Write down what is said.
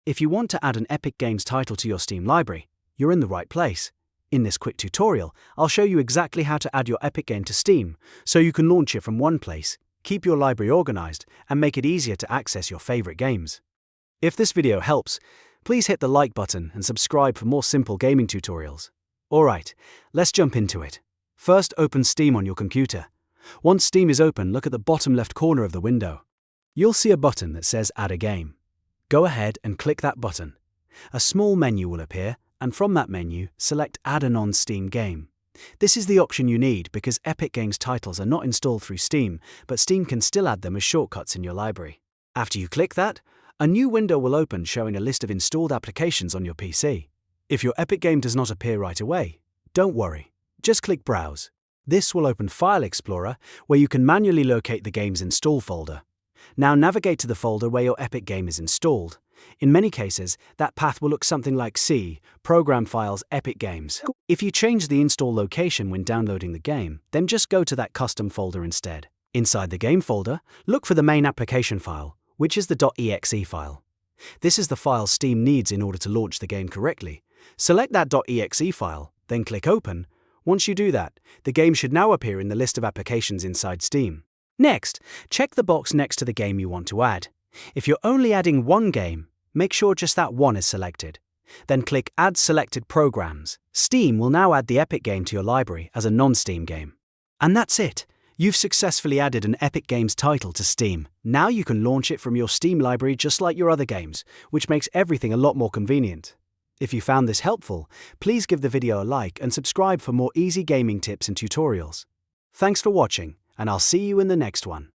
If you want to add an Epic Games title to your Steam library, you're in the right place. In this quick tutorial, I'll show you exactly how to add your Epic game to Steam, so you can launch it from one place, keep your library organized, and make it easier to access your favorite games. If this video helps, please hit the like button and subscribe for more simple gaming tutorials. Alright, let's jump into it. First, open Steam on your computer. Once Steam is open, look at the bottom left corner of the window. You'll see a button that says Add a Game. Go ahead and click that button. A small menu will appear, and from that menu, select Add a non-Steam game. This is the option you need because Epic Games titles are not installed through Steam, but Steam can still add them as shortcuts in your library. After you click that, a new window will open showing a list of installed applications on your PC. If your Epic game does not appear right away, don't worry. Just click Browse. This will open File Explorer, where you can manually locate the game's install folder. Now navigate to the folder where your Epic game is installed. In many cases, that path will look something like C, Program Files Epic Games. If you change the install location when downloading the game, then just go to that custom folder instead. Inside the game folder, look for the main application file, which is the .exe file. This is the file Steam needs in order to launch the game correctly. Select that .exe file, then click Open. Once you do that, the game should now appear in the list of applications inside Steam. Next, check the box next to the game you want to add. If you're only adding one game, make sure just that one is selected. Then click Add Selected Programs. Steam will now add the Epic game to your library as a non-Steam game. And that's it. You've successfully added an Epic Games title to Steam. Now you can launch it from your Steam library just like your other games, which makes everything a lot more convenient. If you found this helpful, please give the video a like and subscribe for more easy gaming tips and tutorials. Thanks for watching, and I'll see you in the next one.